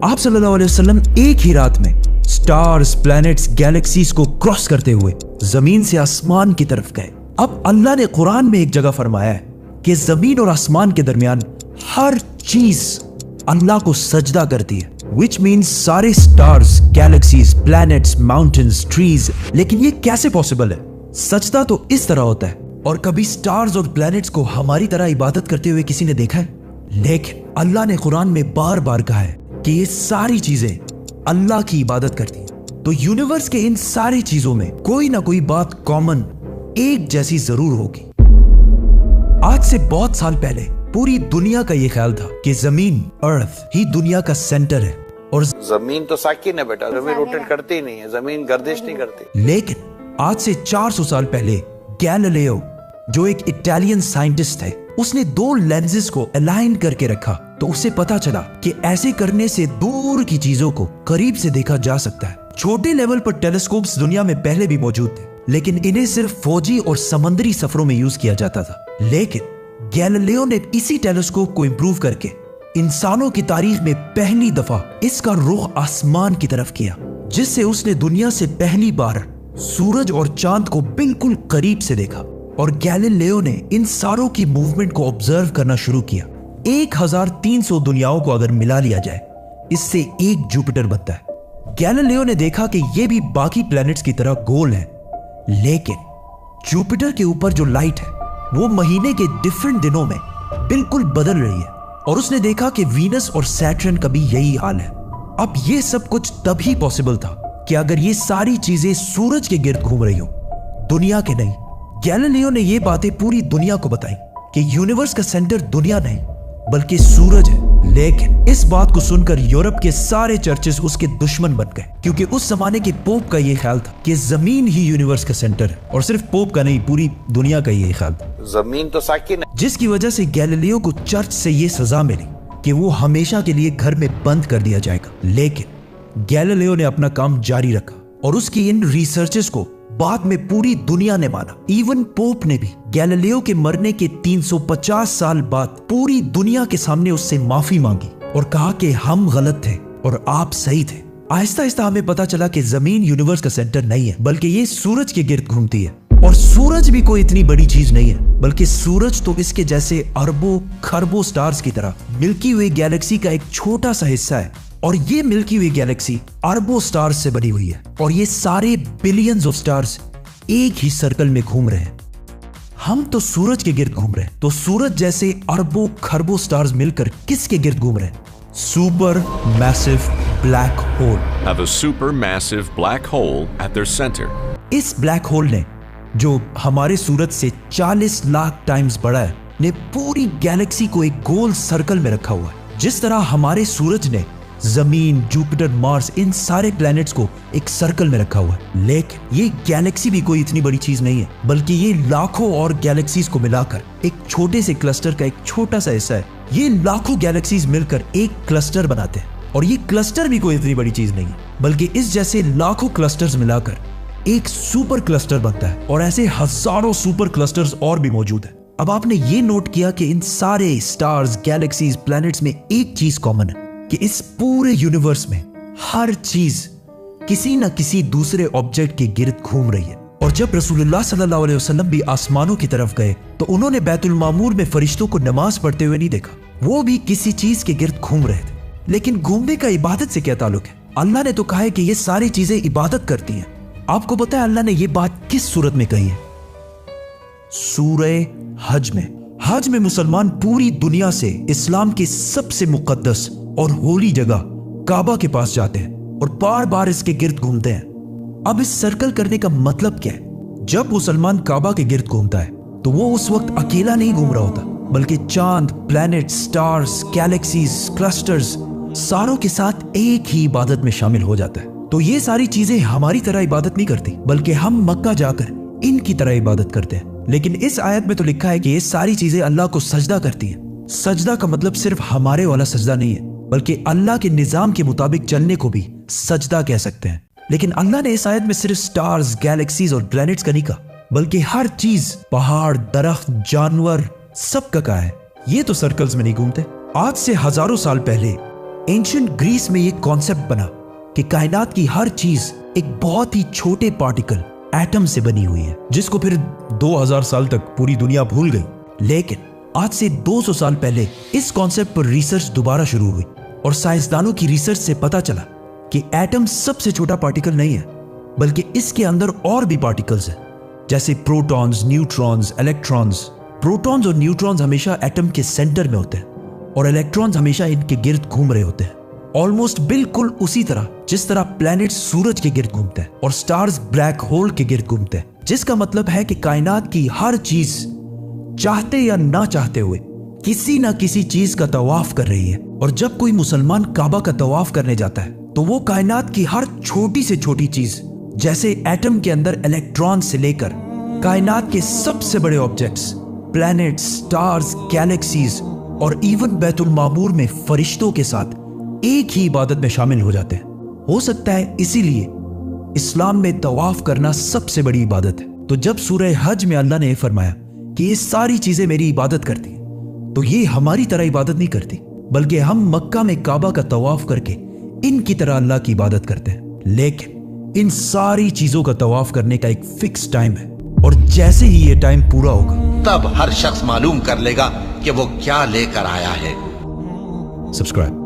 आप सल्लल्लाहु अलैहि वसल्लम एक ही रात में स्टार्स, प्लैनेट्स, गैलेक्सीज को क्रॉस करते हुए जमीन से आसमान की तरफ गए। अब अल्लाह ने कुरान में एक जगह फरमाया है कि जमीन और आसमान के दरमियान हर चीज अल्लाह को सजदा करती है, विच मीन्स सारे stars, galaxies, planets, mountains, trees. लेकिन ये कैसे पॉसिबल है? सजदा तो इस तरह होता है। और कभी स्टार्स और प्लैनेट्स को हमारी तरह इबादत करते हुए किसी ने देखा है? लेकिन अल्लाह ने कुरान में बार बार कहा है कि ये सारी चीजें अल्लाह की इबादत करती हैं। तो यूनिवर्स के इन सारी चीजों में कोई ना कोई बात कॉमन, एक जैसी जरूर होगी। आज से बहुत साल पहले पूरी दुनिया का ये ख्याल था कि जमीन, अर्थ ही दुनिया का सेंटर है और जमीन तो साकिन है बेटा, जमीन रोटेट करती ही नहीं है, जमीन गर्दिश नहीं करती। लेकिन आज से 400 साल पहले गैलीलियो, जो एक इटालियन साइंटिस्ट थे, उसने 2 लेंसेज को अलाइन करके रखा तो उसे पता चला कि ऐसे करने से दूर की चीजों को करीब से देखा जा सकता है। छोटे लेवल पर टेलीस्कोप्स दुनिया में पहले भी मौजूद थे, लेकिन इन्हें सिर्फ फौजी और समंदरी सफरों में यूज किया जाता था। लेकिन गैलीलियो ने इसी टेलीस्कोप को इंप्रूव करके इंसानों की तारीख में पहली दफा इसका रुख आसमान की तरफ किया, जिससे उसने दुनिया से पहली बार सूरज और चांद को बिल्कुल करीब से देखा। और गैलीलियो ने इन सारों की मूवमेंट को ऑब्जर्व करना शुरू किया। 1300 दुनियाओं को अगर मिला लिया जाए, इससे एक जुपिटर बनता है। गैलीलियो ने देखा कि ये भी बाकी प्लैनेट्स की तरह गोल है, लेकिन जुपिटर के ऊपर जो लाइट है वो महीने के डिफरेंट दिनों में बिल्कुल बदल रही है। और उसने देखा कि वीनस और सैटर्न का भी यही हाल है। अब ये सब कुछ तभी पॉसिबल था कि अगर ये सारी चीजें सूरज के गिर्द घूम रही हो, दुनिया के नहीं। गैलीलियो ने ये बातें पूरी दुनिया को बताई कि यूनिवर्स का सेंटर दुनिया नहीं बल्कि सूरज है। लेकिन इस बात को सुनकर यूरोप के सारे चर्चेस उसके दुश्मन बन गए, क्योंकि उस जमाने के पोप का ये ख्याल था कि जमीन ही यूनिवर्स का सेंटर है। और सिर्फ पोप का नहीं, पूरी दुनिया का ये ख्याल था। जमीन तो साकिन है। जिसकी वजह से गैलीलियो को चर्च से ये सजा मिली कि वो हमेशा के लिए घर में बंद कर दिया जाएगा। लेकिन गैलीलियो ने अपना काम जारी रखा और उसकी इन रिसर्चेस को बाद में पूरी दुनिया ने माना। इवन पोप ने भी गैलीलियो के मरने के 350 साल बाद पूरी दुनिया के सामने उससे माफी मांगी और कहा कि हम गलत थे और आप सही थे। आहिस्ता आहिस्ता हमें पता चला कि जमीन यूनिवर्स का सेंटर नहीं है, बल्कि ये सूरज के गिर्द घूमती है। और सूरज भी कोई इतनी बड़ी चीज नहीं है, बल्कि सूरज तो इसके जैसे अरबों खरबों स्टार्स की तरह मिल्की वे गैलेक्सी का एक छोटा सा हिस्सा है। और ये मिल्की वे गैलेक्सी अरबों स्टार्स से बनी हुई है और ये सारे बिलियंस ऑफ स्टार्स एक ही सर्कल में घूम रहे हैं। हम तो सूरज के गिर्द घूम रहे हैं, तो सूरज जैसे अरबों खरबों स्टार्स मिलकर किसके गिर्द घूम रहे हैं? Super massive black hole. Have a supermassive black hole at their center. इस ब्लैक होल ने, जो हमारे सूरज से 40 लाख टाइम्स बड़ा है, ने पूरी गैलेक्सी को एक गोल सर्कल में रखा हुआ है। जिस तरह हमारे सूरज ने जमीन, जुपिटर, मार्स, इन सारे प्लैनेट्स को एक सर्कल में रखा हुआ है। लेकिन ये गैलेक्सी भी कोई इतनी बड़ी चीज नहीं है, बल्कि ये लाखों और गैलेक्सीज को मिलाकर एक छोटे से क्लस्टर का एक छोटा सा हिस्सा है। ये लाखों गैलेक्सीज मिलकर एक क्लस्टर बनाते हैं और ये क्लस्टर भी कोई इतनी बड़ी चीज नहीं है, बल्कि इस जैसे लाखों क्लस्टर्स मिलाकर एक सुपर क्लस्टर बनता है। और ऐसे हजारों सुपर क्लस्टर्स और भी मौजूद है। अब आपने ये नोट किया कि इन सारे स्टार्स, गैलेक्सीज, प्लैनेट्स में एक चीज कॉमन है कि इस पूरे यूनिवर्स में हर चीज किसी न किसी दूसरे ऑब्जेक्ट के गिर्द घूम रही है। और जब रसूलुल्लाह सल्लल्लाहु अलैहि वसल्लम भी आसमानों की तरफ गए तो उन्होंने बैतुल मामूर में फरिश्तों को नमाज पढ़ते हुए नहीं देखा। वो भी किसी चीज के गिर्द घूम रहे थे। लेकिन घूमने का इबादत से क्या ताल्लुक है? अल्लाह ने तो कहा है कि ये सारी चीजें इबादत करती हैं। आपको पता है अल्लाह ने ये बात किस सूरत में कही है? सूरह हज में। हज में मुसलमान पूरी दुनिया से इस्लाम की सबसे मुकद्दस और होली जगह काबा के पास जाते हैं और बार बार इसके गिर्द घूमते हैं। अब इस सर्कल करने का मतलब क्या है? जब मुसलमान काबा के गिर्द घूमता है तो वो उस वक्त अकेला नहीं घूम रहा होता, बल्कि चांद, प्लैनेट, स्टार्स, गैलेक्सीज, क्लस्टर्स सारों के साथ एक ही इबादत में शामिल हो जाता है। तो ये सारी चीजें हमारी तरह इबादत नहीं करती, बल्कि हम मक्का जाकर इनकी तरह इबादत करते हैं। लेकिन इस आयत में तो लिखा है कि ये सारी चीजें अल्लाह को सजदा करती हैं। सजदा का मतलब सिर्फ हमारे वाला सजदा नहीं है, बल्कि अल्लाह के निजाम के मुताबिक चलने को भी सजदा कह सकते हैं। लेकिन अल्लाह ने इस आयत में सिर्फ स्टार्स, गैलेक्सीज और प्लैनेट्स का नहीं कहा, बल्कि हर चीज, पहाड़, दरख्त, जानवर, सब का कहा है। ये तो सर्कल्स में नहीं घूमते। आज से हजारों साल पहले एंशिएंट ग्रीस में ये कॉन्सेप्ट बना कि कायनात की हर चीज एक बहुत ही छोटे पार्टिकल एटम से बनी हुई है, जिसको फिर 2000 साल तक पूरी दुनिया भूल गई। लेकिन आज से 200 साल पहले इस कॉन्सेप्ट पर रिसर्च दोबारा शुरू हुई और साइंसदानों की रिसर्च से पता चला कि एटम सबसे छोटा पार्टिकल नहीं है, बल्कि इसके अंदर और भी पार्टिकल्स हैं, जैसे प्रोटॉन्स, न्यूट्रॉन्स, इलेक्ट्रॉन्स। प्रोटॉन्स और न्यूट्रॉन्स हमेशा एटम के सेंटर में होते हैं और इलेक्ट्रॉन्स हमेशा इनके गिर्द घूम रहे होते हैं, ऑलमोस्ट बिल्कुल उसी तरह जिस तरह प्लैनेट सूरज के गिर्द घूमते हैं और स्टार्स ब्लैक होल के गिर्द घूमते हैं। जिसका मतलब है कि कायनात की हर चीज चाहते या ना चाहते हुए किसी ना किसी चीज का तवाफ कर रही है। और जब कोई मुसलमान काबा का तवाफ करने जाता है तो वो कायनात की हर छोटी से छोटी चीज, जैसे एटम के अंदर इलेक्ट्रॉन से लेकर कायनात के सबसे बड़े ऑब्जेक्ट्स, प्लैनेट्स, स्टार्स, गैलेक्सीज और इवन बैतुल मामूर में फरिश्तों के साथ एक ही इबादत में शामिल हो जाते हैं। हो सकता है इसीलिए इस्लाम में तवाफ करना सबसे बड़ी इबादत है। तो जब सूरह हज में अल्लाह ने फरमाया कि ये सारी चीजें मेरी इबादत करती हैं, तो ये हमारी तरह इबादत नहीं करती, बल्कि हम मक्का में काबा का तवाफ करके इनकी तरह अल्लाह की इबादत करते हैं। लेकिन इन सारी चीजों का तवाफ करने का एक फिक्स टाइम है और जैसे ही ये टाइम पूरा होगा तब हर शख्स मालूम कर लेगा कि वो क्या लेकर आया है। सब्सक्राइब।